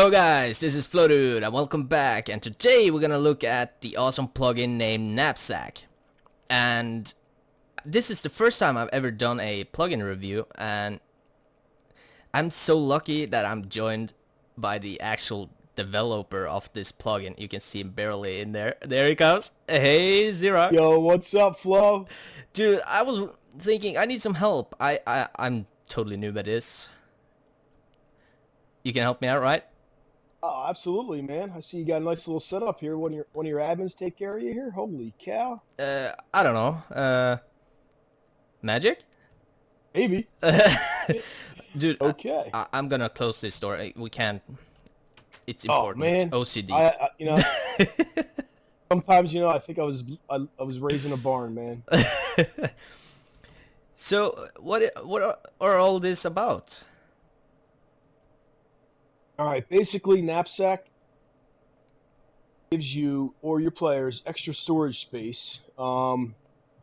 Yo guys, this is Flowdude and welcome back, and today we're gonna look at the awesome plugin named Knapsack. And this is the first time I've ever done a plugin review, and I'm so lucky that I'm joined by the actual developer of this plugin. You can see him barely in there. There he comes. Hey Syraw. Yo, what's up, Flo? Dude, I was thinking I need some help. I'm totally new at this. You can help me out, right? Oh, absolutely, man. I see you got a nice little setup here. One of your admins take care of you here. Holy cow! I don't know. Magic? Maybe. Dude, Okay. I'm gonna close this door. We can't. It's Oh important. man, OCD. sometimes I think I was raised in a barn, man. So, what are all this about? All right, basically, Knapsack gives you or your players extra storage space,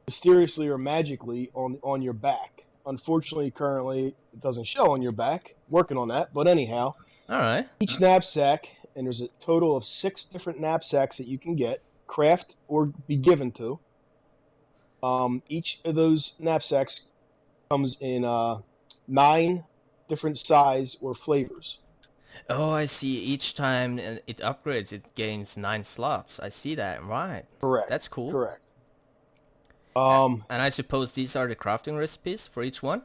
mysteriously or magically on your back. Unfortunately, currently it doesn't show on your back. Working on that, but anyhow. All right. Each knapsack, and there's a total of 6 different knapsacks that you can get, craft, or be given to. Each of those knapsacks comes in 9 different size or flavors. Oh, I see. Each time it upgrades, it gains 9 slots. I see that. Right. Correct. That's cool. Correct. And I suppose these are the crafting recipes for each one?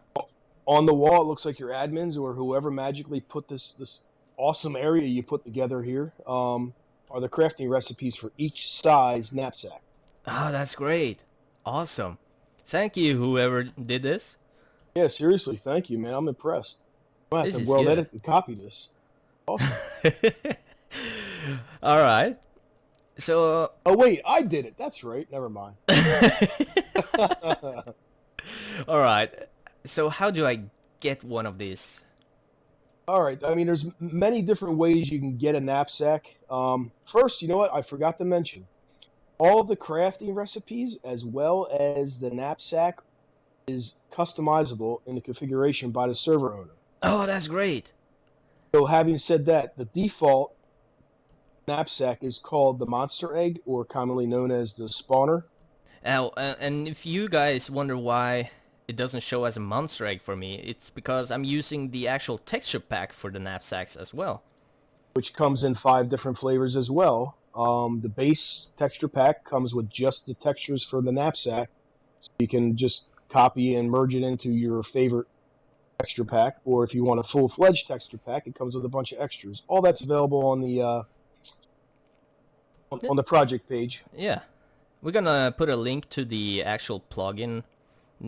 On the wall, it looks like your admins or whoever magically put this awesome area you put together here are the crafting recipes for each size knapsack. Oh, that's great. Awesome. Thank you, whoever did this. Yeah, seriously, thank you, man. I'm impressed. I'm gonna have This to is world good. edit and copy this. Awesome. All right. So. Oh wait, I did it. That's right. Never mind. All right. So how do I get one of these? All right. I mean, there's many different ways you can get a knapsack. First, you know what? I forgot to mention. All of the crafting recipes, as well as the knapsack, is customizable in the configuration by the server owner. Oh, that's great. So, having said that, the default knapsack is called the monster egg, or commonly known as the spawner. Now, and if you guys wonder why it doesn't show as a monster egg for me, it's because I'm using the actual texture pack for the knapsacks as well. Which comes in 5 different flavors as well. The base texture pack comes with just the textures for the knapsack, so you can just copy and merge it into your favorite texture pack. Or if you want a full-fledged texture pack, it comes with a bunch of extras. All that's available on the project page. Yeah, we're gonna put a link to the actual plugin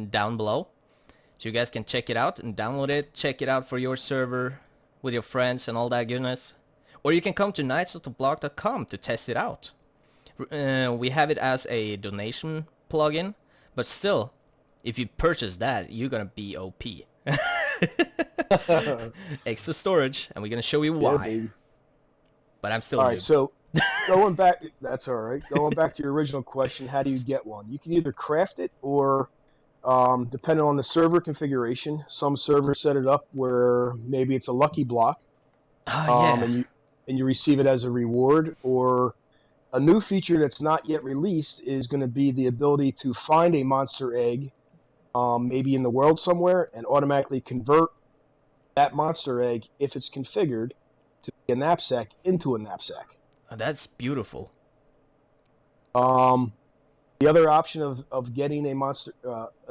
down below, so you guys can check it out and download it. Check it out for your server with your friends and all that goodness. Or you can come to knightsoftheblock.com to test it out. We have it as a donation plugin, but still, if you purchase that, you're gonna be OP. Extra storage, and we're gonna show you why. Yeah, but I'm still all new. right. So going back, that's all right. Going back to your original question, how do you get one? You can either craft it, or depending on the server configuration, some servers set it up where maybe it's a lucky block. Oh, yeah. And you receive it as a reward. Or a new feature that's not yet released is going to be the ability to find a monster egg, maybe in the world somewhere, and automatically convert that monster egg, if it's configured, to be a knapsack into a knapsack. Oh, that's beautiful. The other option of getting a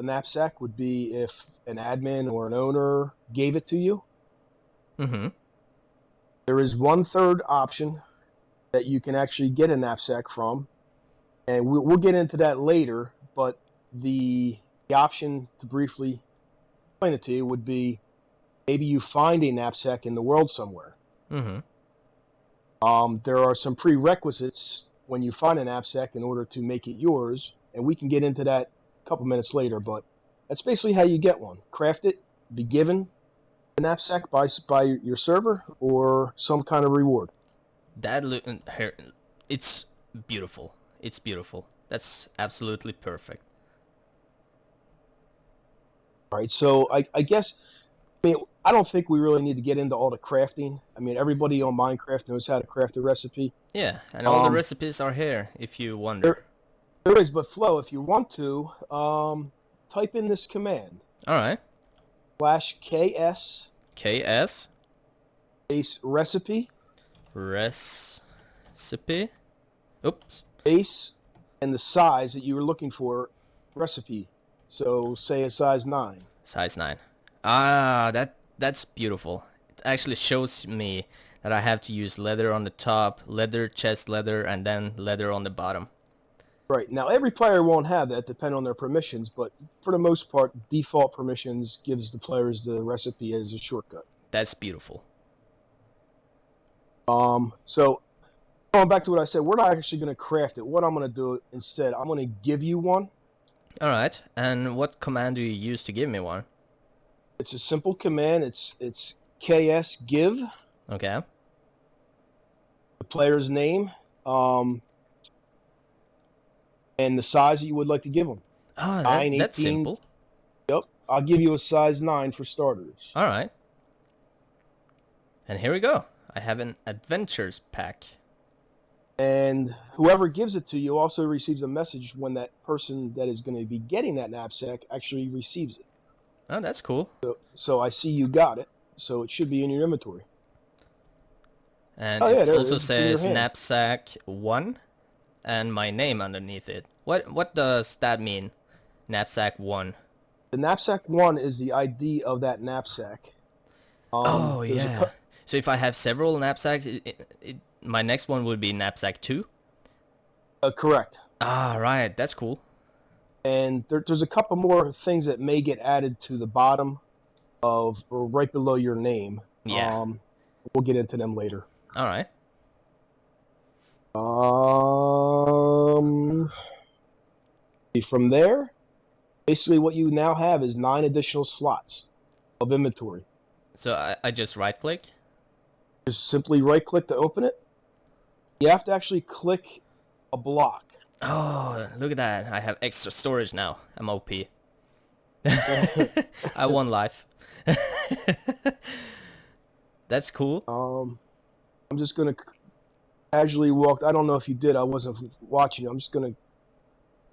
knapsack would be if an admin or an owner gave it to you. Mm-hmm. There is 1/3 option that you can actually get a knapsack from, and we'll get into that later. But the option, to briefly explain it to you, would be maybe you find a knapsack in the world somewhere. Mm-hmm. There are some prerequisites when you find a knapsack in order to make it yours, and we can get into that a couple minutes later. But that's basically how you get one: craft it, be given a knapsack by your server, or some kind of reward. It's beautiful. It's beautiful. That's absolutely perfect. All right, so I guess, I mean, I don't think we really need to get into all the crafting. I mean, everybody on Minecraft knows how to craft a recipe. Yeah, and all the recipes are here if you wonder. There is, but Flo, if you want to, type in this command. All right. /KS KS space recipe. Recipe. Oops. Base and the size that you were looking for recipe. So say a size 9. Size 9. Ah, that's beautiful. It actually shows me that I have to use leather on the top, leather, chest leather, and then leather on the bottom. Right. Now, every player won't have that, depending on their permissions, but for the most part, default permissions gives the players the recipe as a shortcut. That's beautiful. So, going back to what I said, we're not actually going to craft it. What I'm going to do instead, I'm going to give you one. All right. And what command do you use to give me one? It's a simple command. It's KS give. Okay. The player's name. And the size that you would like to give them. Oh, 9, that's 18. simple. Yep. I'll give you a size 9 for starters. All right. And here we go. I have an adventures pack. And whoever gives it to you also receives a message when that person that is going to be getting that knapsack actually receives it. Oh, that's cool. So I see you got it. So it should be in your inventory. And yeah, it also it's in your says hand. knapsack 1 and my name underneath it. What does that mean? Knapsack 1. The knapsack 1 is the ID of that knapsack. Oh, yeah. So if I have several knapsacks, my next one would be knapsack 2? Correct. Ah, right. That's cool. And there's a couple more things that may get added to the bottom of, or right below your name. Yeah. We'll get into them later. All right. From there, basically what you now have is 9 additional slots of inventory. So I just right-click? Just simply right-click to open it. You have to actually click a block. Oh, look at that. I have extra storage now. I'm OP. I won life. That's cool. I'm just going to casually walk. I don't know if you did. I wasn't watching. I'm just going to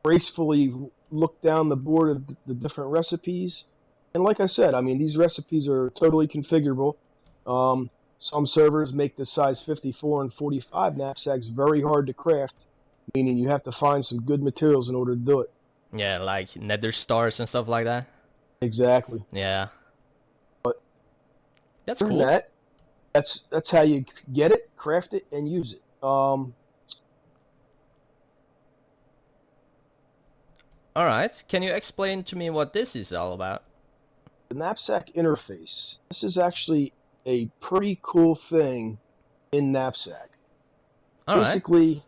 gracefully look down the board of the different recipes. And like I said, I mean, these recipes are totally configurable. Some servers make the size 54 and 45 knapsacks very hard to craft, meaning you have to find some good materials in order to do it. Yeah, like nether stars and stuff like that. Exactly. Yeah. But that's cool. That's how you get it, craft it, and use it. All right. Can you explain to me what this is all about? The knapsack interface. This is actually a pretty cool thing in Knapsack. Basically,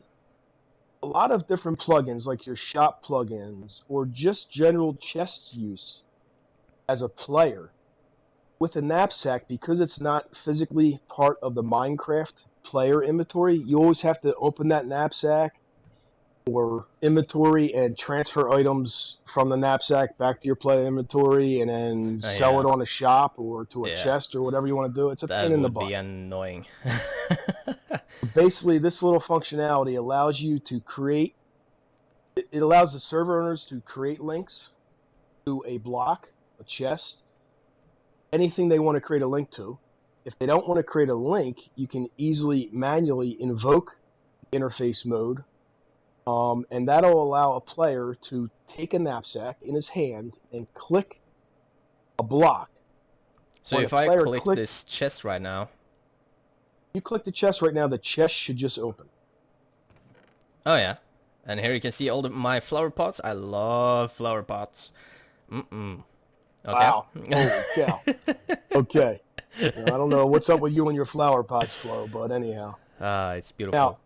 a lot of different plugins, like your shop plugins, or just general chest use as a player, with a knapsack, because it's not physically part of the Minecraft player inventory, you always have to open that knapsack or inventory and transfer items from the knapsack back to your player inventory and then sell it on a shop or to a chest or whatever you want to do. It's a pain in the butt. That would be annoying. Basically, this little functionality allows you to create, it allows the server owners to create links to a block, a chest, anything they want to create a link to. If they don't want to create a link, you can easily manually invoke interface mode. And that'll allow a player to take a knapsack in his hand and click a block. So if I click this chest right now, you click the chest right now, the chest should just open. Oh yeah, and here you can see all my flower pots. I love flower pots. Okay. Wow, holy cow. Okay, I don't know what's up with you and your flower pots, Flo, but anyhow. It's beautiful. Now,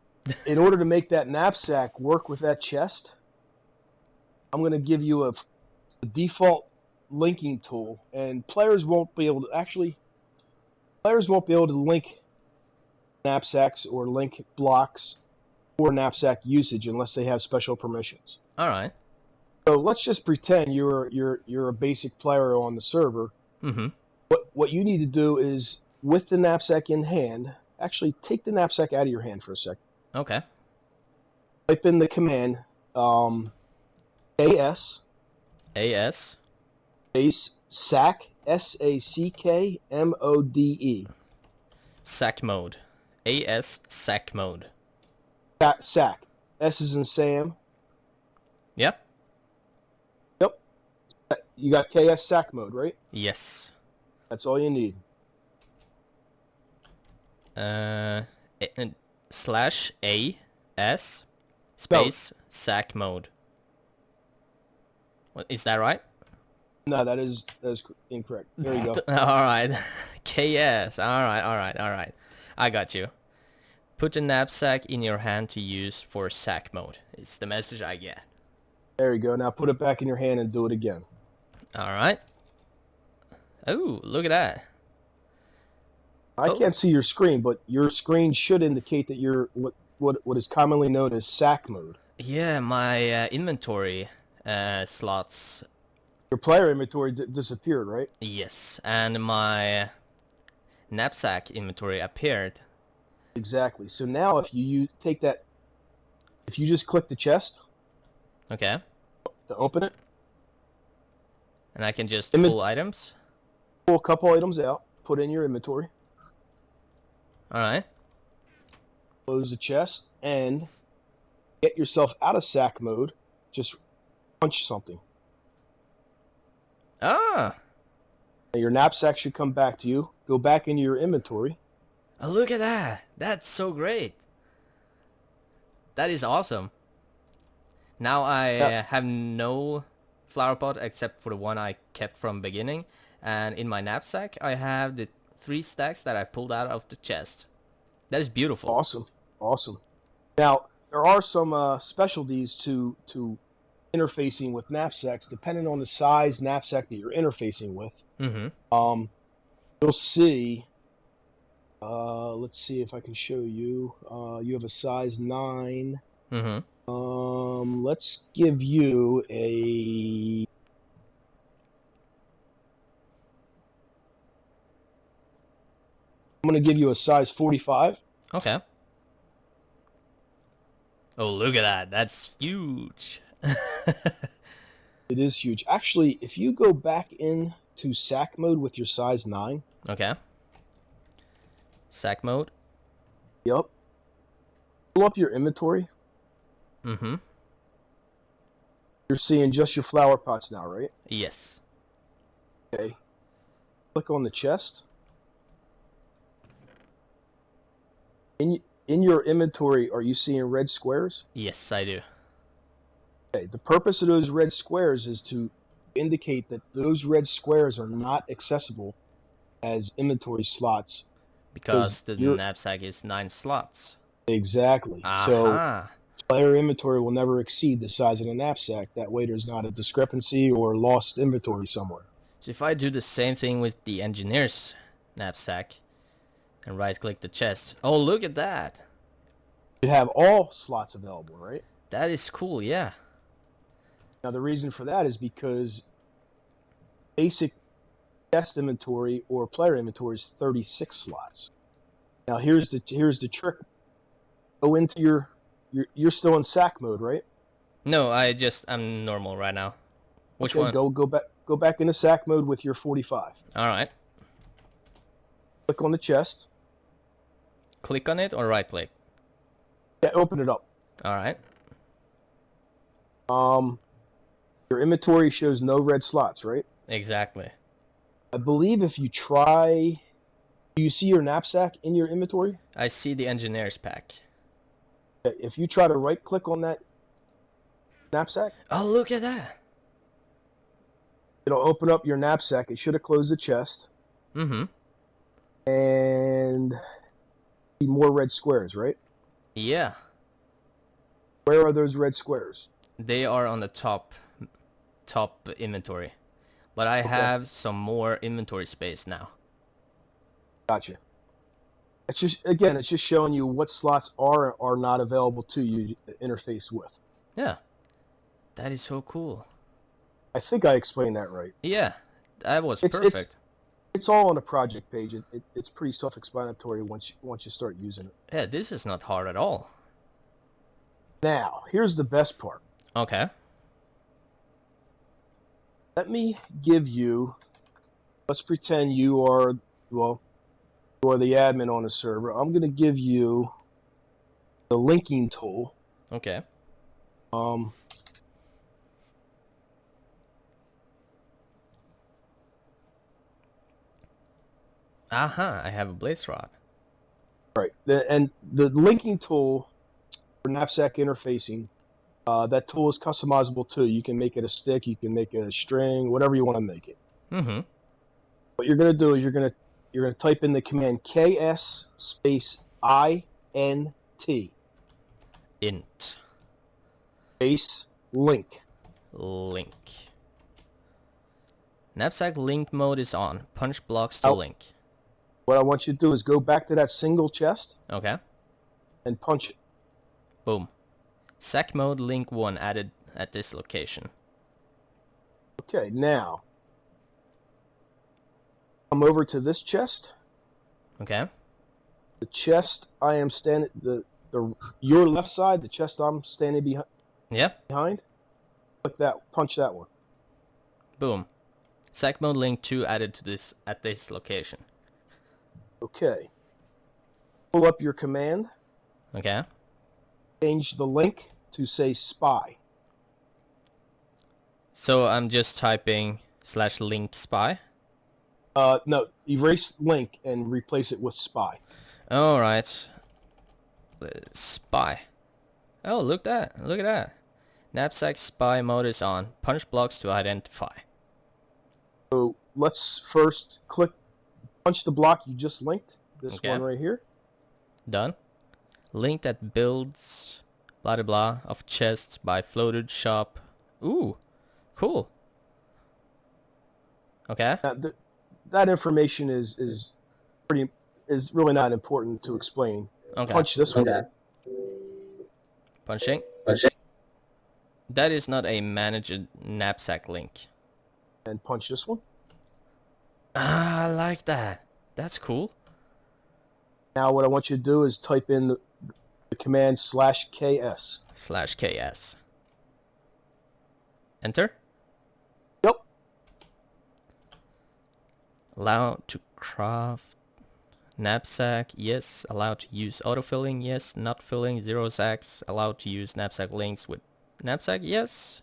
in order to make that knapsack work with that chest, I'm going to give you a default linking tool, and players won't be able to link knapsacks or link blocks for knapsack usage unless they have special permissions. All right. So let's just pretend you're a basic player on the server. Mm-hmm. What you need to do is, with the knapsack in hand, actually take the knapsack out of your hand for a second. Okay. Type in the command AS AS. space sack SACKMODE. Sack mode. AS sack mode. Sack. S is in Sam. Yep. Yep. You got KS sack mode, right? Yes. That's all you need. Slash AS space sack mode. Is that right? No, that is incorrect. There you go. All right. KS. All right. I got you. Put the knapsack in your hand to use for sack mode. It's the message I get. There you go. Now put it back in your hand and do it again. All right. Oh, look at that. I can't see your screen, but your screen should indicate that you're what is commonly known as sack mode. Yeah, my inventory slots. Your player inventory disappeared, right? Yes, and my knapsack inventory appeared. Exactly. So now if you take that, if you just click the chest. Okay. To open it. And I can just pull items? Pull a couple items out, put in your inventory. Alright. Close the chest, and get yourself out of sack mode. Just punch something. Ah! Now your knapsack should come back to you. Go back into your inventory. Oh, look at that! That's so great! That is awesome. Now I have no flower pot except for the one I kept from beginning. And in my knapsack, I have the 3 stacks that I pulled out of the chest. That is beautiful. Awesome. Awesome. Now, there are some specialties to interfacing with knapsacks, depending on the size knapsack that you're interfacing with. Mm-hmm. You'll see, let's see if I can show you. You have a size 9. Mm-hmm. Let's give you a... I'm going to give you a size 45. Okay. Oh, look at that. That's huge. It is huge. Actually, if you go back into sack mode with your size 9. Okay. Sack mode. Yep. Pull up your inventory. Mm-hmm. You're seeing just your flower pots now, right? Yes. Okay. Click on the chest. In your inventory, are you seeing red squares? Yes, I do. Okay. The purpose of those red squares is to indicate that those red squares are not accessible as inventory slots. Because the knapsack is 9 slots. Exactly. Aha. So player inventory will never exceed the size of the knapsack. That way there's not a discrepancy or lost inventory somewhere. So if I do the same thing with the engineer's knapsack and right click the chest. Oh, look at that. You have all slots available, right? That is cool, yeah. Now the reason for that is because basic chest inventory or player inventory is 36 slots. Now here's the trick. Go into you're still in sack mode, right? No, I'm normal right now. Which one? Go back into sack mode with your 45. All right. Click on the chest. Click on it or right click? Yeah, open it up. All right. Your inventory shows no red slots, right? Exactly. I believe if you try, do you see your knapsack in your inventory? I see the engineer's pack. If you try to right click on that knapsack, oh, look at that. It'll open up your knapsack. It should have closed the chest. Mm-hmm. And see more red squares, right? Yeah. Where are those red squares? They are on the top inventory. But I have some more inventory space now. Gotcha. It's just showing you what slots are or are not available to you to interface with. Yeah. That is so cool. I think I explained that right. Yeah. That was perfect. It's all on the project page. It's pretty self-explanatory once you start using it. Yeah, this is not hard at all. Now, here's the best part. Okay. Let me give you. Let's pretend you are you are the admin on the server. I'm going to give you the linking tool. Okay. Aha, I have a blaze rod. Right. And the linking tool for Knapsack interfacing, that tool is customizable too. You can make it a stick, you can make it a string, whatever you want to make it. Mm-hmm. What you're going to do is you're going to type in the command ks space int Int. space link. Link. Knapsack link mode is on. Punch blocks to link. What I want you to do is go back to that single chest. Okay. And punch it. Boom. Sack mode link 1 added at this location. Okay, now come over to this chest. Okay. The chest I am standing your left side, the chest I'm standing behind. Yeah. Behind. Click that. Punch that one. Boom. Sack mode link 2 added to this at this location. Okay. Pull up your command. Okay. Change the link to say spy. So I'm just typing /link spy. No, erase link and replace it with spy. All right. Spy. Oh, look at that. Knapsack spy mode is on. Punch blocks to identify. So let's first punch the block you just linked. This one right here. Done. Link that builds blah blah blah of chests by Flowdude shop. Ooh, cool. Okay. Now, that information is really not important to explain. Okay. Punch this one. Punching. That is not a managed knapsack link. And punch this one. Ah, I like that. That's cool. Now what I want you to do is type in the command /ks. /ks. Enter. Yep. Allow to craft knapsack. Yes. Allowed to use autofilling. Yes. Not filling. 0 sacks. Allowed to use knapsack links with knapsack. Yes.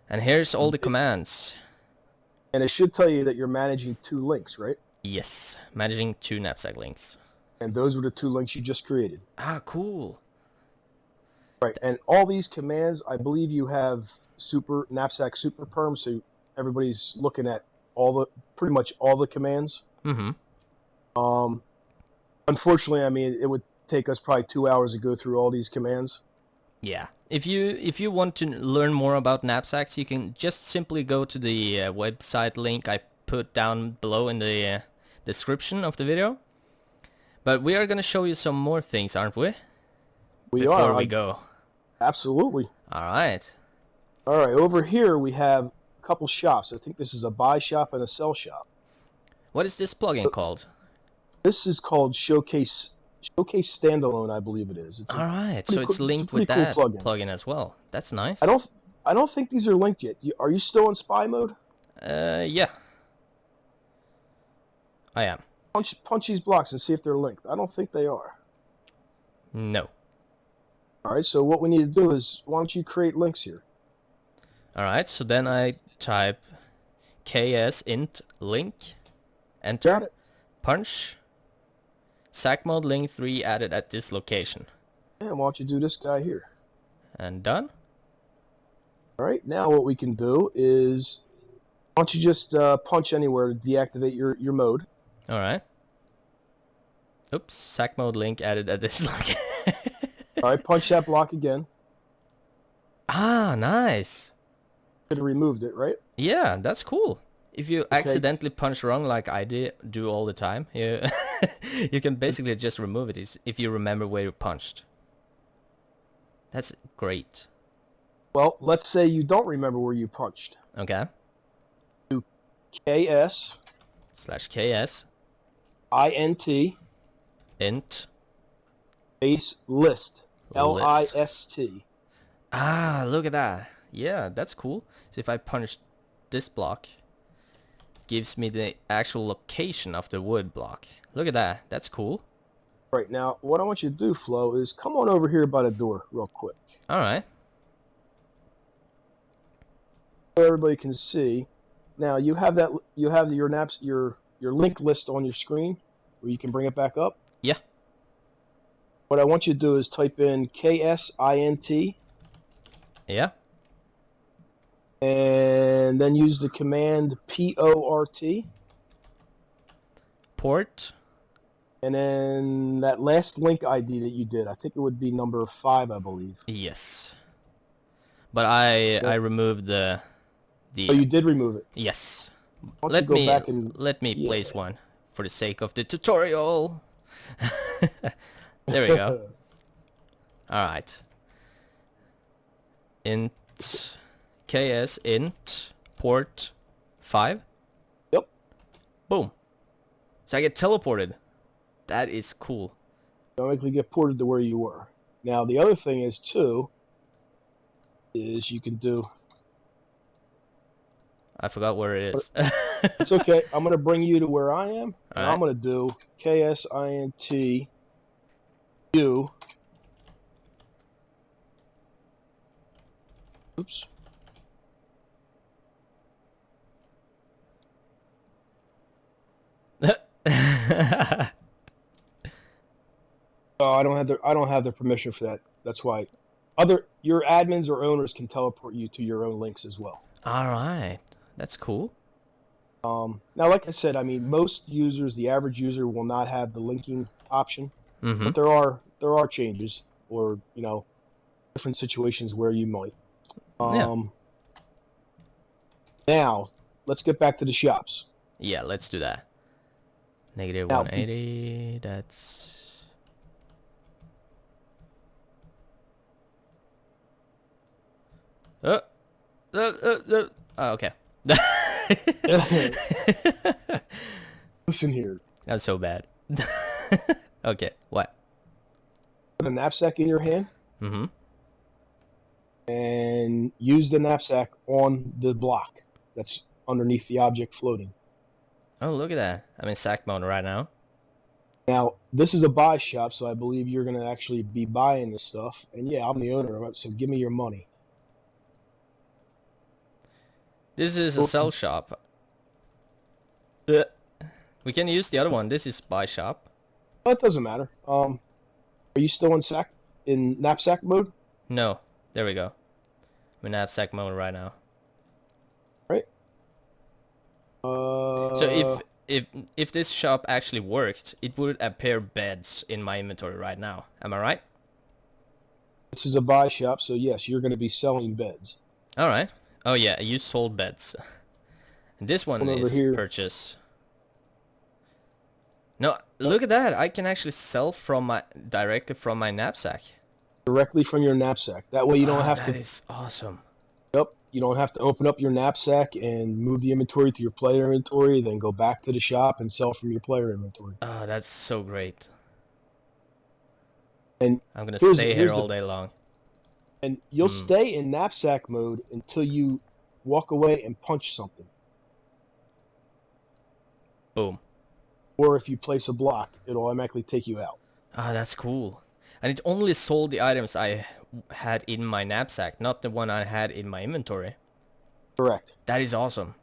And here's all the commands. And it should tell you that you're managing 2 links, right? Yes, managing 2 knapsack links. And those were the 2 links you just created. Ah, cool. Right, and all these commands, I believe you have knapsack super perm, so everybody's looking at pretty much all the commands. Mm-hmm. Unfortunately, I mean, it would take us probably 2 hours to go through all these commands. Yeah. If you want to learn more about knapsacks, you can just simply go to the website link I put down below in the description of the video. But we are going to show you some more things, aren't we? Before we go. Absolutely. All right. All right, over here we have a couple shops. I think this is a buy shop and a sell shop. What is this plugin called? This is called Showcase Standalone, I believe it is. All right, so it's linked with that plugin as well. That's nice. I don't think these are linked yet. Are you still in spy mode? Yeah. I am. Punch these blocks and see if they're linked. I don't think they are. No. All right, so what we need to do is, why don't you create links here? All right, so then I type ks int link, enter, Got it. punch, sack mode link 3 added at this location. And why don't you do this guy here? And done. All right, now what we can do is, why don't you just punch anywhere to deactivate your mode? All right. Oops, sack mode link added at this location. All right, punch that block again. Ah, nice. Could have removed it, right? Yeah, that's cool. If you accidentally punch wrong like I do all the time, you can basically just remove it if you remember where you punched. That's great. Well, let's say you don't remember where you punched. Okay. Do KS /ks int int space list list. list. Ah, look at that. Yeah, that's cool. So if I punch this block, it gives me the actual location of the wood block. Look at that. That's cool. Right, now what I want you to do, Flo, is come on over here by the door real quick All right. so everybody can see. Now you have your link list on your screen where you can bring it back up. Yeah. What I want you to do is type in ksint Yeah. and then use the command port, Port. and then that last link ID that you did, I think it would be number 5, I believe. Yes. But I removed the Oh, you did remove it. yes. Why don't you go back and Let me place one for the sake of the tutorial. There we go. All right. Int ks int port 5. Yep. Boom. So I get teleported. That is cool. Automatically get ported to where you were. Now the other thing is too is you can do. I forgot where it is. It's okay. I'm going to bring you to where I am, and All I'm going to do ksint u. Oops. Oh, I don't have the permission for that. That's why your admins or owners can teleport you to your own links as well. All right. That's cool. Now, like I said, I mean, most users, the average user, will not have the linking option, Mm-hmm. but there are changes, or different situations where you might. Now, let's get back to the shops. Yeah, let's do that. Negative Now, 180. That's. Oh, okay. Listen here. That's so bad. Okay, what? Put a knapsack in your hand Mm-hmm. and use the knapsack on the block that's underneath the object floating. Oh, look at that. I'm in sack mode right now. Now, this is a buy shop, so I believe you're going to actually be buying this stuff. And yeah, I'm the owner of it, so give me your money. This is a sell shop. We can use the other one. This is buy shop. Well, it doesn't matter. Are you still in knapsack mode? No. There we go. I'm in knapsack mode right now. Right. So if this shop actually worked, it would appear beds in my inventory right now. Am I right? This is a buy shop, so yes, you're going to be selling beds. All right. Oh yeah, you sold beds. And this one is here. purchase. No, look at that. I can actually sell directly from my knapsack. Directly from your knapsack. That way you don't have to. That is awesome. Yep. You don't have to open up your knapsack and move the inventory to your player inventory, then go back to the shop and sell from your player inventory. Oh, that's so great. And I'm gonna stay here all day long. And you'll stay in knapsack mode until you walk away and punch something. Boom. Or if you place a block, it'll automatically take you out. Ah, that's cool. And it only sold the items I had in my knapsack, not the one I had in my inventory. Correct. That is awesome.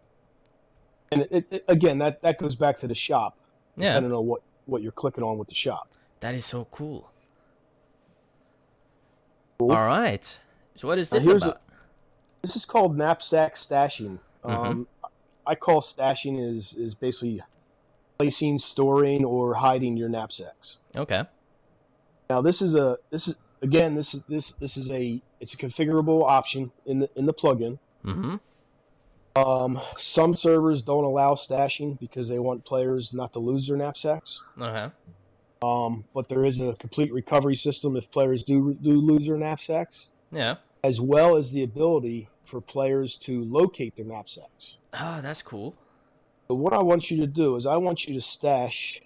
And again, that goes back to the shop. Yeah. I don't know what you're clicking on with the shop. That is so cool. Cool. All right. So what is this about? This is called knapsack stashing. I call stashing is basically placing, storing, or hiding your knapsacks. Okay. Now this is a configurable option in the plugin. Mm-hmm. Some servers don't allow stashing because they want players not to lose their knapsacks. Uh-huh. But there is a complete recovery system if players do lose their knapsacks. Yeah. As well as the ability for players to locate their knapsacks. Oh, that's cool. So what I want you to do is I want you to stash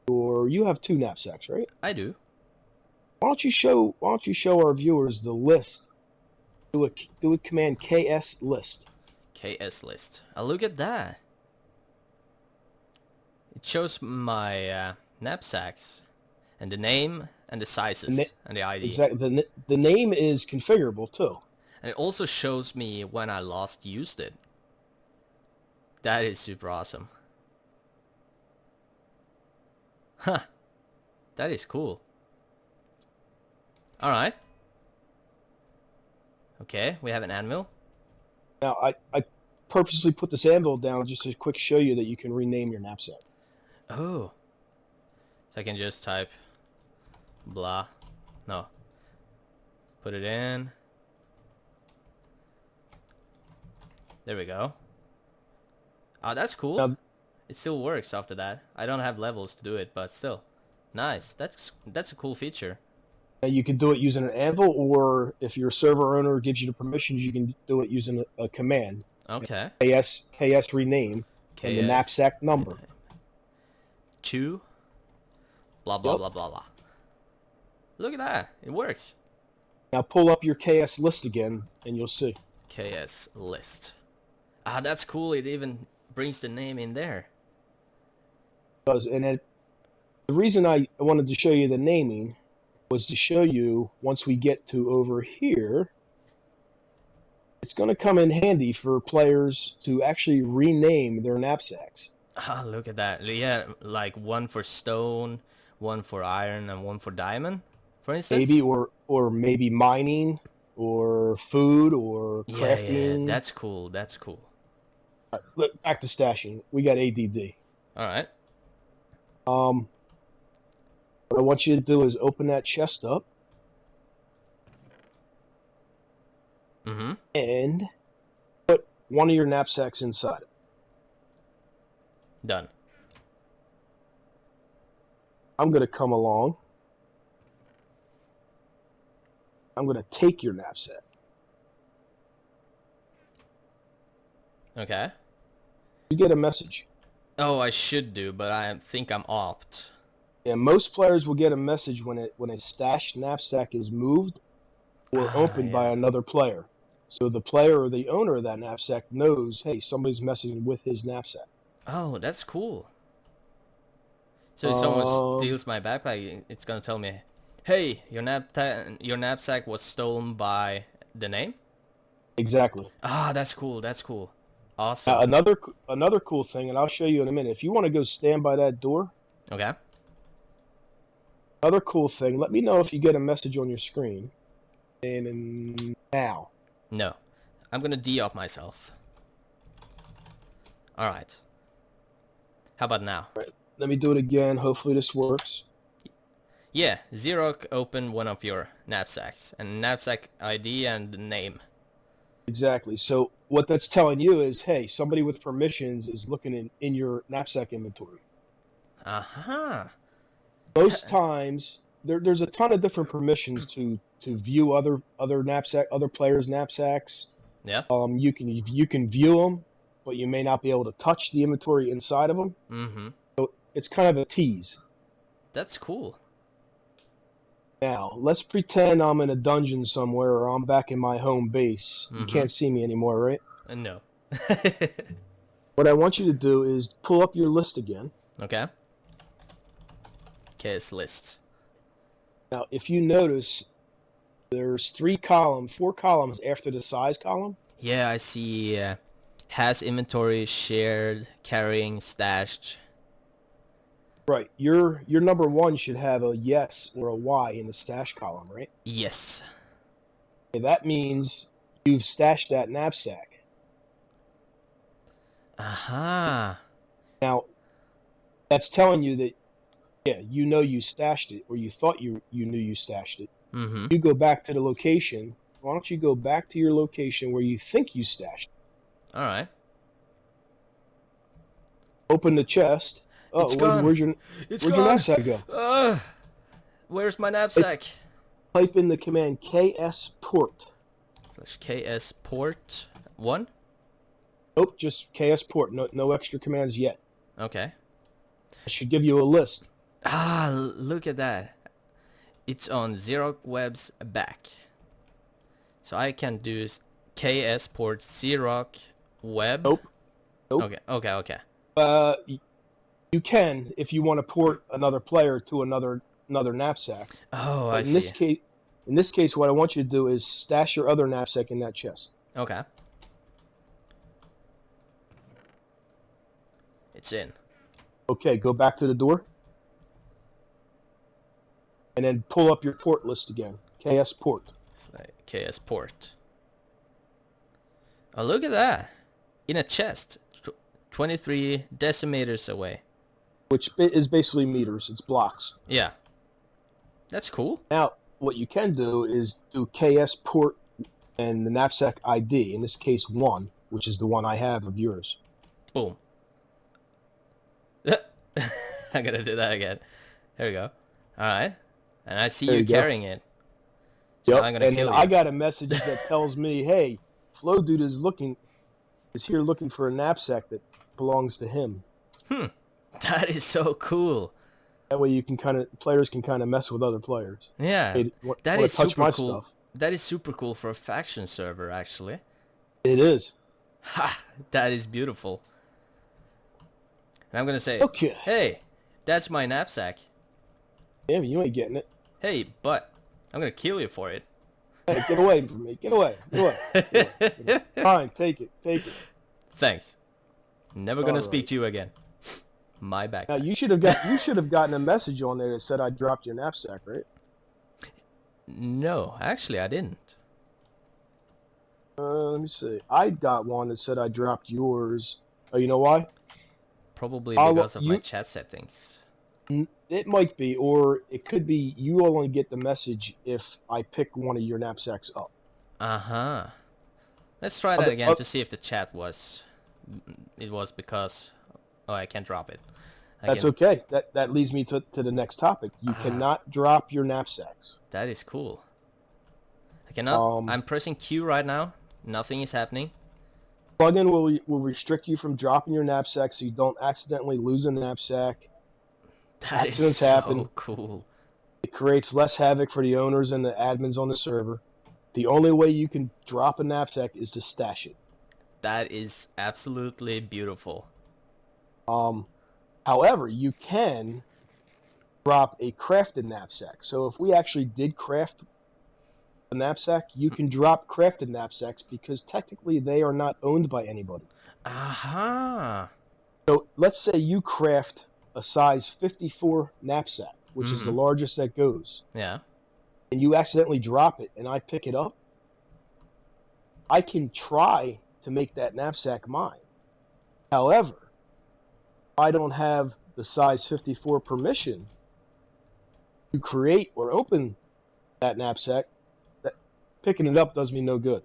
you have 2 knapsacks, right? I do. Why don't you show our viewers the list? Do a command KS list. KS list. Look at that. It shows my knapsacks and the name and the sizes and the ID. Exactly. The name is configurable too. And it also shows me when I last used it. That is super awesome. Huh. That is cool. Alright. Okay, we have an anvil. Now, I purposely put this anvil down just to quick show you that you can rename your knapsack. Oh. So I can just type blah. No. Put it in. There we go. Oh, that's cool. Now, it still works after that. I don't have levels to do it, but still. Nice. That's a cool feature. you can do it using an anvil, or if your server owner gives you the permissions, you can do it using a command. Okay. KS rename KS and the knapsack number. 2 blah blah blah blah blah. Look at that. It works. Now pull up your KS list again and you'll see. KS list. Ah, that's cool. It even brings the name in there. And the reason I wanted to show you the naming was to show you, once we get to over here, it's going to come in handy for players to actually rename their knapsacks. Ah, look at that. Yeah, like one for stone, one for iron, and one for diamond, for instance. Maybe, or maybe mining, or food, or crafting. Yeah, that's cool. That's cool. All right, look, back to stashing. We got ADD. All right. What I want you to do is open that chest up. Mm-hmm. And put one of your knapsacks inside it. Done. I'm going to come along. I'm going to take your knapsack. Okay. You get a message. Oh, I should do, but I think I'm opt. Yeah, most players will get a message when a stashed knapsack is moved or opened by another player. So the player or the owner of that knapsack knows, hey, somebody's messing with his knapsack. Oh, that's cool. So if someone steals my backpack, it's gonna tell me, hey, your knapsack was stolen by the name? Exactly. Ah, that's cool. That's cool. Awesome. Another cool thing, and I'll show you in a minute. If you want to go stand by that door. Okay. Another cool thing, let me know if you get a message on your screen. And now. No. I'm gonna de-op myself. Alright. How about now? All right, let me do it again. Hopefully this works. Yeah, Syraw open one of your knapsacks. And knapsack ID and name. Exactly. So what that's telling you is, hey, somebody with permissions is looking in your knapsack inventory. Uh-huh. Most times, there's a ton of different permissions to view other players' knapsacks. Yeah. You can view them, but you may not be able to touch the inventory inside of them. Mm-hmm. So it's kind of a tease. That's cool. Now, let's pretend I'm in a dungeon somewhere or I'm back in my home base. Mm-hmm. You can't see me anymore, right? No. What I want you to do is pull up your list again. Okay. KS list. Now, if you notice, there's 4 columns after the size column. Yeah, I see. Has inventory, shared, carrying, stashed. Right. Your number 1 should have a yes or a Y in the stash column, right? Yes. Okay, that means you've stashed that knapsack. Aha. Now, that's telling you that, yeah, you know you stashed it, or you thought you knew you stashed it. Mm-hmm. You go back to the location. Why don't you go back to your location where you think you stashed it? All right. Open the chest. Oh, It's gone. Where'd your knapsack go? Where's my knapsack? Type in the command KS port. /KS port 1. Nope, just KS port. No extra commands yet. Okay. I should give you a list. Ah, look at that. It's on Syraw Web's back. So I can do KS port Syraw Web. Nope. Okay. You can if you want to port another player to another knapsack. Oh, But I see. In this case, what I want you to do is stash your other knapsack in that chest. Okay. It's in. Okay, go back to the door. And then pull up your port list again. KS port. It's like KS port. Oh, look at that. In a chest. 23 decimeters away. Which is basically meters. It's blocks. Yeah. That's cool. Now, what you can do is do KS port and the knapsack ID. In this case, 1, which is the one I have of yours. Boom. I'm gonna do that again. There we go. Alright. And I see you carrying it. So Yep. I'm gonna And kill then you. I got a message that tells me, hey, Flowdude is here looking for a knapsack that belongs to him. That is so cool. That way players can kind of mess with other players. Yeah. Hey, That wanna is touch super my cool. stuff? That is super cool for a faction server, actually. It is. Ha! That is beautiful. And I'm gonna say, Okay. hey, that's my knapsack. Damn, you ain't getting it. Hey, but I'm gonna kill you for it. Hey, get away from me. Get away. Get away. Get away. Fine, take it. Take it. Thanks. Never gonna All speak right. to you again. My backpack. Now you should have gotten a message on there that said I dropped your knapsack, right? No, actually I didn't. Let me see. I got one that said I dropped yours. Oh, you know why? Probably I'll- because of my you- chat settings. It might be, or it could be you only get the message if I pick one of your knapsacks up. Uh-huh. Let's try that Other- again to see if the chat was... It was because... Oh, I can't drop it. That's okay. That leads me to the next topic. You cannot drop your knapsacks. That is cool. I cannot... Um, I'm pressing Q right now. Nothing is happening. Plugin will restrict you from dropping your knapsack so you don't accidentally lose a knapsack. That is Accidents so happen. cool. It creates less havoc for the owners and the admins on the server. The only way you can drop a knapsack is to stash it. That is absolutely beautiful. However, you can drop a crafted knapsack. So if we actually did craft a knapsack, you can drop crafted knapsacks because technically they are not owned by anybody. Aha. So let's say you craft a size 54 knapsack, which is the largest that goes, Yeah. and you accidentally drop it and I pick it up, I can try to make that knapsack mine. However, I don't have the size 54 permission to create or open that knapsack. That picking it up does me no good.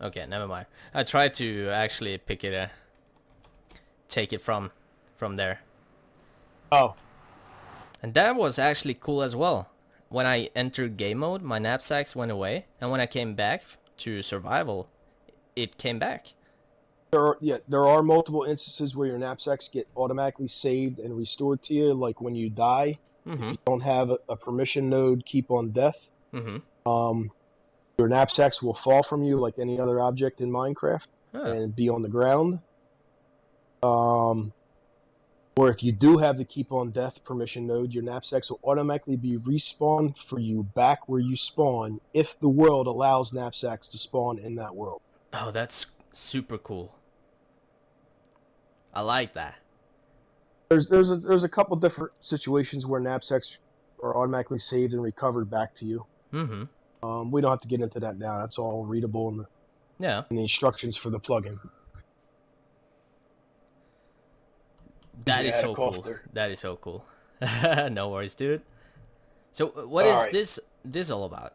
Okay, never mind. I tried to actually pick it, take it from there. Oh, And that was actually cool as well. When I entered game mode, my knapsacks went away, and when I came back to survival, it came back. there are multiple instances where your knapsacks get automatically saved and restored to you, like when you die. If you don't have a permission node, keep on death. Your knapsacks will fall from you like any other object in Minecraft and be on the ground. Or if you do have the keep on death permission node, your knapsacks will automatically be respawned for you back where you spawn if the world allows knapsacks to spawn in that world. Oh, that's super cool. I like that. There's a couple different situations where knapsacks are automatically saved and recovered back to you. We don't have to get into that now. That's all readable in the instructions for the plugin. That is so cool. That is so cool. No worries, dude. So what is this all about?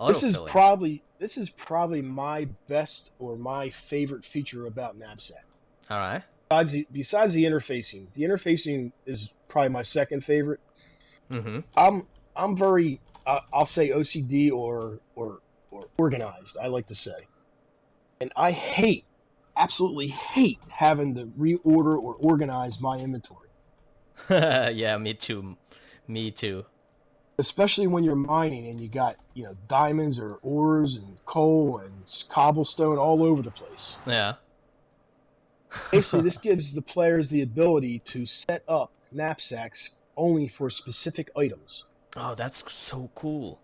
This is probably my best or my favorite feature about Knapsack. All right. Besides the interfacing. The interfacing is probably my second favorite. I'm very I'll say OCD or organized, I like to say. And I absolutely hate having to reorder or organize my inventory. Yeah, me too. Me too. Especially when you're mining and you got, diamonds or ores and coal and cobblestone all over the place. Yeah. Basically, this gives the players the ability to set up knapsacks only for specific items. Oh, that's so cool.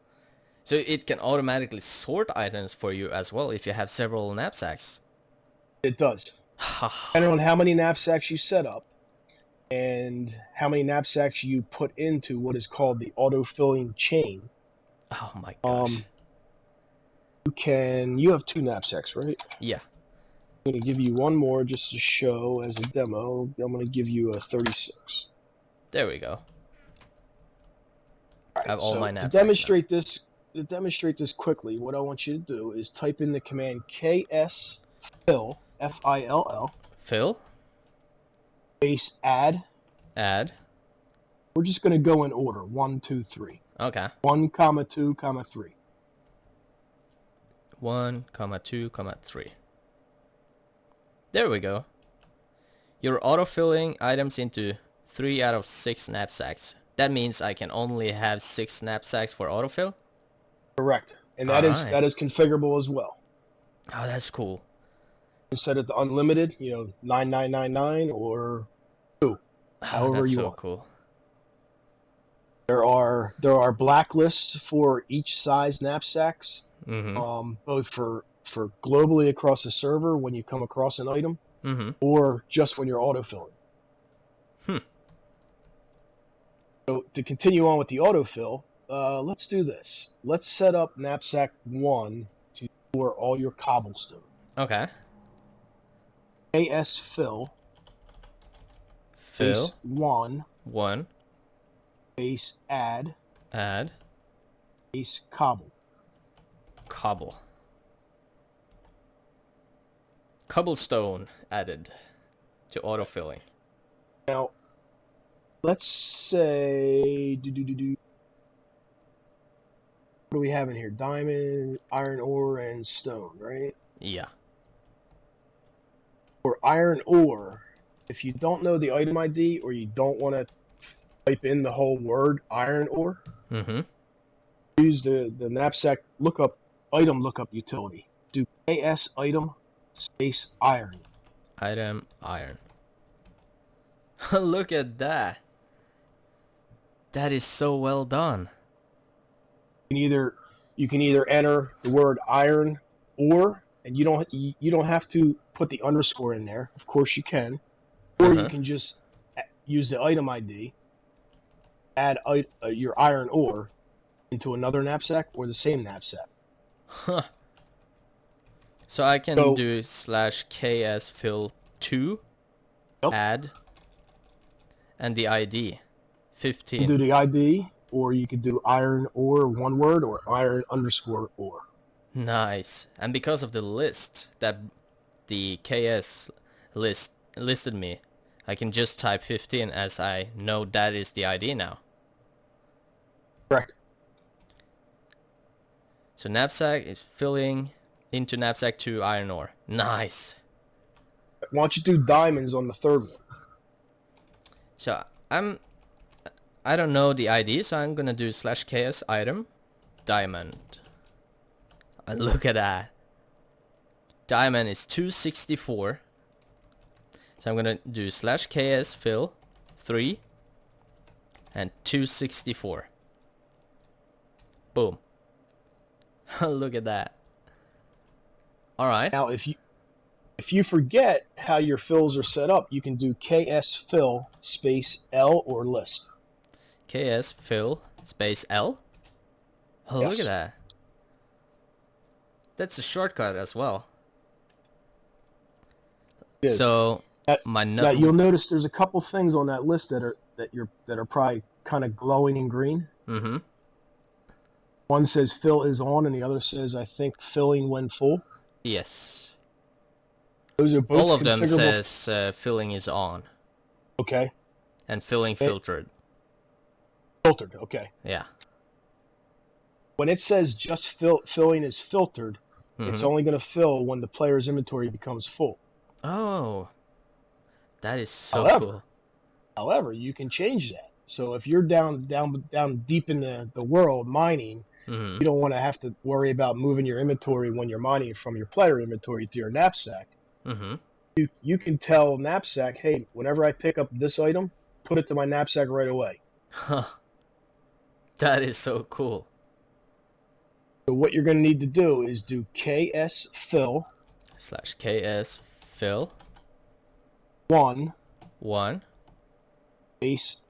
So it can automatically sort items for you as well if you have several knapsacks. It does. Depending on how many knapsacks you set up and how many knapsacks you put into what is called the auto-filling chain. Oh my gosh. You have 2 knapsacks, right? Yeah. I'm going to give you one more just to show as a demo. I'm going to give you a 36. There we go. All right, I have all so my knapsacks to demonstrate this quickly, what I want you to do is type in the command ksfill, F-I-L-L, Fill. space add. Add. We're just going to go in order, 1, 2, 3. Okay. 1, 2, 3. 1, 2, 3. There we go. You're auto-filling items into 3 out of 6 knapsacks. That means I can only have 6 knapsacks for autofill? Correct. And that is configurable as well. Oh, that's cool. You set it to unlimited, 9999 or 2, however that's you so want. Cool. There are blacklists for each size knapsacks, both for globally across the server when you come across an item, or just when you're autofilling. So to continue on with the autofill, let's do this. Let's set up knapsack 1 to store all your cobblestone. Okay. AS fill. Space 1. 1. Space add. Add. Space cobble. Cobble. Cobblestone added to autofilling. Now, let's say... What do we have in here? Diamond, iron ore, and stone, right? Yeah. For iron ore, if you don't know the item ID or you don't want to type in the whole word iron ore, use the knapsack item lookup utility. Do AS item space iron. Item iron. Look at that. That is so well done. You can either enter the word iron ore, and you don't have to put the underscore in there. Of course you can. Or you can just use the item ID, add your iron ore into another knapsack or the same knapsack. Huh. So I can do /ks fill 2, add, and the ID, 15. You can do the ID, or you could do iron ore, one word, or iron underscore ore. Nice. And because of the list that the KS listed me, I can just type 15 as I know that is the ID now. Correct. So knapsack is filling into knapsack 2 iron ore. Nice. Why don't you do diamonds on the third one? So I don't know the ID, so I'm gonna do /ks item diamond. And look at that. Diamond is 264. So I'm gonna do /ks fill 3 and 264. Boom. Look at that. All right. Now, if you forget how your fills are set up, you can do ks fill space L or list. KS fill space L. Oh, yes. Look at that. That's a shortcut as well. It is. So now you'll notice there's a couple things on that list that are probably kind of glowing in green. One says fill is on, and the other says, I think, filling when full. Yes. Those are both all of them says filling is on. Okay. And filling filtered. Filtered, okay. Yeah. When it says just filling is filtered, It's Mm-hmm. only going to fill when the player's inventory becomes full. Oh, that is so However, cool. however, you can change that. So if you're down deep in the world mining, Mm-hmm. you don't want to have to worry about moving your inventory when you're mining from your player inventory to your knapsack. Mm-hmm. You can tell knapsack, hey, whenever I pick up this item, put it to my knapsack right away. Huh. That is so cool. So what you're going to need to do is do ks fill / ks fill 1 1 base.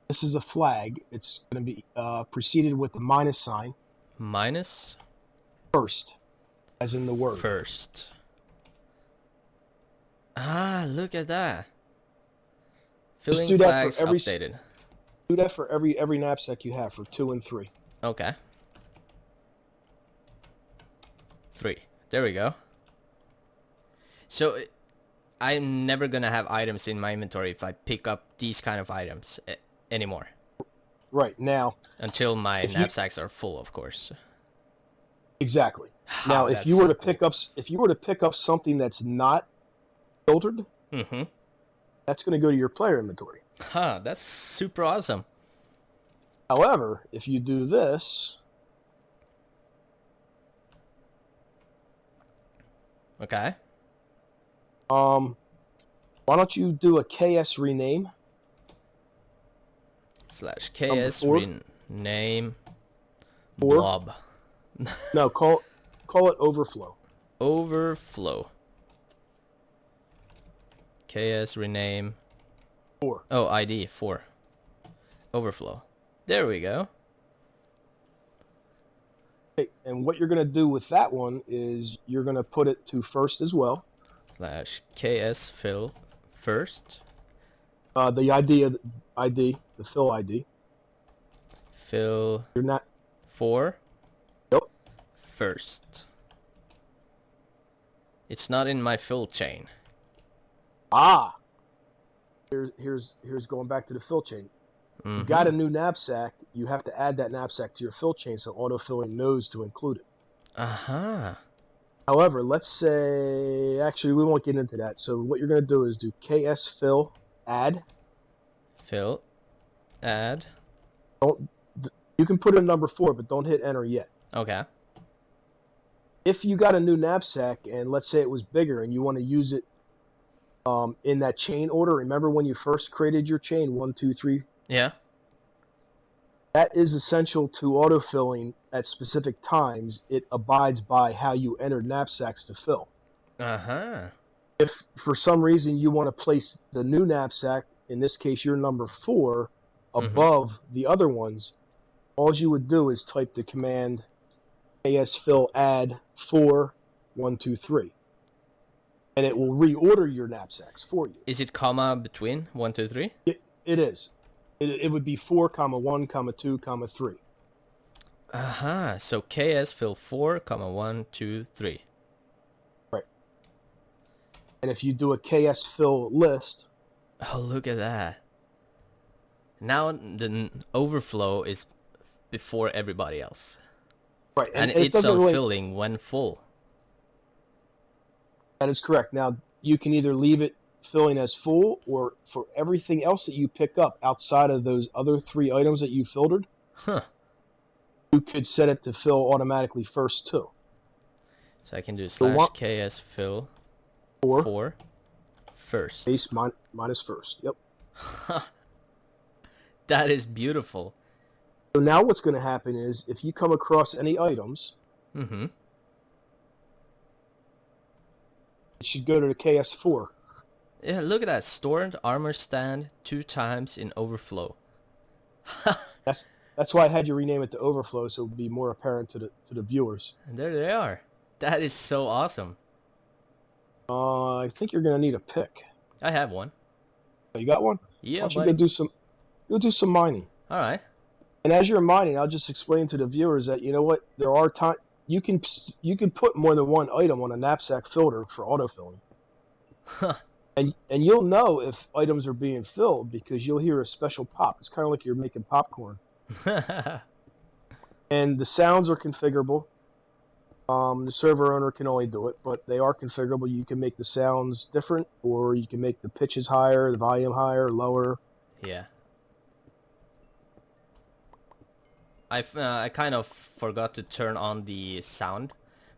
This is a flag. It's going to be preceded with the minus sign minus first, as in the word. first. Ah, look at that. Just Filling do that flags for every updated. do that for every knapsack you have for 2 and 3. Okay. 3. There we go. So I'm never gonna have items in my inventory if I pick up these kind of items anymore. Right now, Until my if you knapsacks are full, of course. exactly. Oh, Now, if that's you were so to cool. pick up something that's not filtered, Mm-hmm. that's going to go to your player inventory. Huh, that's super awesome. However, if you do this, Okay. why don't you do a KS rename / number ks 4 rename or blob no, call it overflow. overflow. ks rename 4. oh ID 4 overflow. There we go. Okay, and what you're going to do with that one is you're going to put it to first as well. / ks fill first. The ID, the fill ID. Fill You're not. 4 Yep. first. It's not in my fill chain. Ah. Here's going back to the fill chain. Mm-hmm. You got a new knapsack. You have to add that knapsack to your fill chain so autofilling knows to include it. Uh-huh. However, let's say actually we won't get into that. So what you're going to do is do ks fill add. Fill add. You can put in number 4, but don't hit enter yet. Okay. If you got a new knapsack and let's say it was bigger and you want to use it in that chain order, remember when you first created your chain 1, 2, 3? Yeah. That is essential to autofilling at specific times. It abides by how you entered knapsacks to fill. Uh-huh. If for some reason you want to place the new knapsack, in this case your number 4, above the other ones, all you would do is type the command ksfill add 4, 1, 2, 3. And it will reorder your knapsacks for you. Is it comma between 1, 2, 3? It is. It would be 4, 1, 2, 3. Uh-huh. So ks fill 4, 1, 2, 3. Right. And if you do a ks fill list. Oh, look at that. Now the overflow is before everybody else. Right. And it it's doesn't filling when full. That is correct. Now, you can either leave it filling as full, or for everything else that you pick up outside of those other 3 items that you filtered, Huh. you could set it to fill automatically first too. So I can do So / ks fill 4 4 first. base minus first. Yep. That is beautiful. So now what's going to happen is if you come across any items, Mm-hmm. it should go to the KS4. Yeah, look at that. Stored armor stand 2 times in overflow. That's why I had you rename it to Overflow, so it would be more apparent to the viewers. And there they are. That is so awesome. I think you're going to need a pick. I have one. Oh, you got one? Yeah, Why don't you buddy. go do some mining. All right. And as you're mining, I'll just explain to the viewers that you know what, there are times you can put more than one item on a knapsack filter for autofilling. Huh. And you'll know if items are being filled because you'll hear a special pop. It's kind of like you're making popcorn. And the sounds are configurable. The server owner can only do it, but they are configurable. You can make the sounds different, or you can make the pitches higher, the volume higher, lower. Yeah. I kind of forgot to turn on the sound,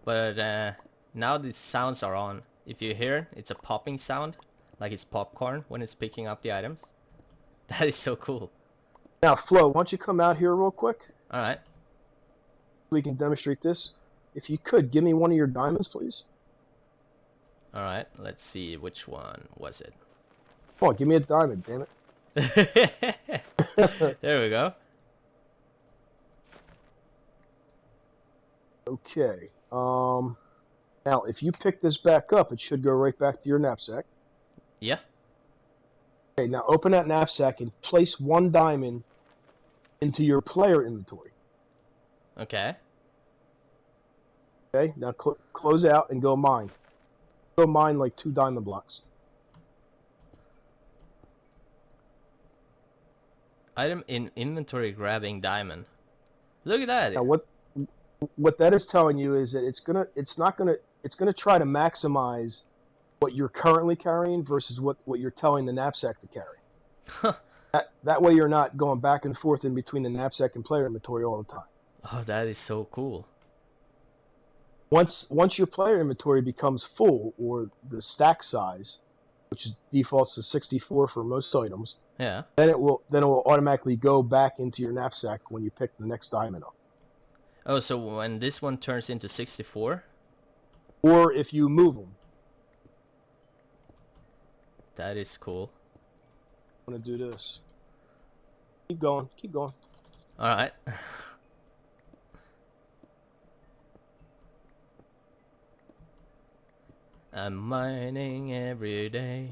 but now the sounds are on. If you hear, it's a popping sound, like it's popcorn when it's picking up the items. That is so cool. Now, Flo, why don't you come out here real quick? All right. We can demonstrate this. If you could, give me one of your diamonds, please. All right. Let's see, which one was it? Come on, give me a diamond, damn it. There we go. Okay. Now, if you pick this back up, it should go right back to your knapsack. Yeah. Okay, now open that knapsack and place one diamond into your player inventory. Okay. Okay, now close out and go mine. Go mine like 2 diamond blocks. Item in inventory grabbing diamond. Look at that. Now what that is telling you is that it's gonna try to maximize what you're currently carrying versus what you're telling the knapsack to carry. That way you're not going back and forth in between the knapsack and player inventory all the time. Oh, that is so cool. Once your player inventory becomes full, or the stack size, which defaults to 64 for most items, Yeah. then it will automatically go back into your knapsack when you pick the next diamond up. Oh, so when this one turns into 64? Or if you move them. That is cool. I'm gonna do this. Keep going. Keep going. All right. I'm mining every day.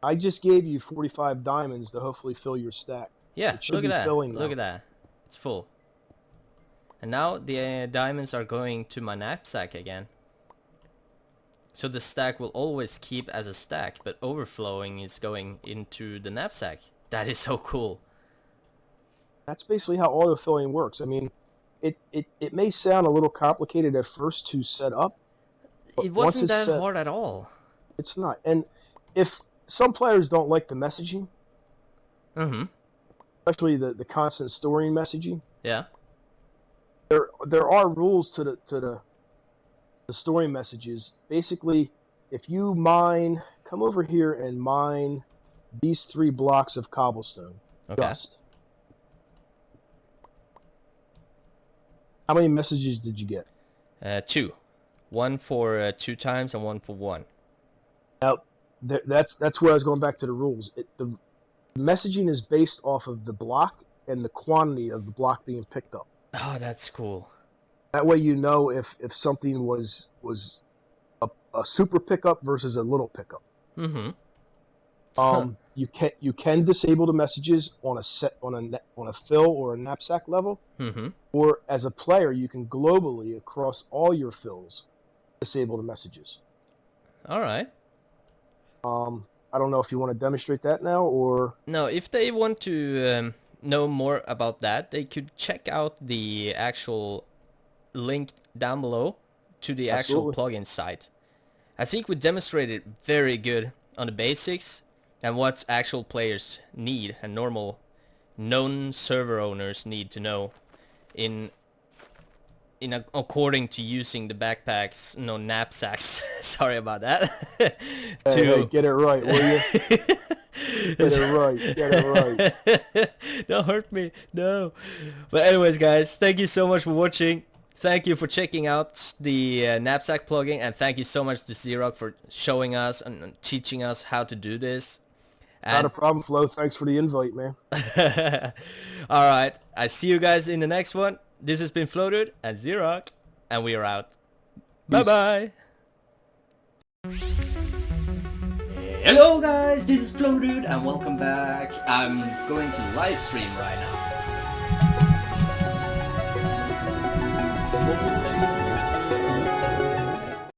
I just gave you 45 diamonds to hopefully fill your stack. Yeah, It should look be at that. filling Look now. at that. It's full. And now the diamonds are going to my knapsack again. So the stack will always keep as a stack, but overflowing is going into the knapsack. That is so cool. That's basically how autofilling works. I mean, it may sound a little complicated at first to set up, but It once wasn't it's that set, hard at all. it's not. And if some players don't like the messaging, Mm-hmm. especially the constant storing messaging, Yeah. there are rules to the storing messages. Basically, if you come over here and mine these 3 blocks of cobblestone, Okay. dust. How many messages did you get? 2. One for 2 times and one for 1. Now, that's where I was going back to the rules. The messaging is based off of the block and the quantity of the block being picked up. Oh, that's cool. That way you know if something was a super pickup versus a little pickup. Mm-hmm. You can disable the messages on a fill or a knapsack level, Mm-hmm. or as a player you can globally across all your fills disable the messages. All right. I don't know if you want to demonstrate that now, or No, if they want to know more about that, they could check out the actual link down below to the actual Absolutely. plugin site. I think we demonstrated very good on the basics and what actual players need and normal known server owners need to know in according to using the backpacks, no knapsacks. Sorry about that. hey, get it right, will you? Get it right. Get it right. Don't hurt me. No. But anyways, guys, thank you so much for watching. Thank you for checking out the Knapsack plugin, and thank you so much to Syraw for showing us and teaching us how to do this. Not a problem, Flo. Thanks for the invite, man. All right. I see you guys in the next one. This has been Flowdude and Syraw, and we are out. Peace. Bye-bye. Hello guys, this is Flowdude and welcome back. I'm going to live stream right now.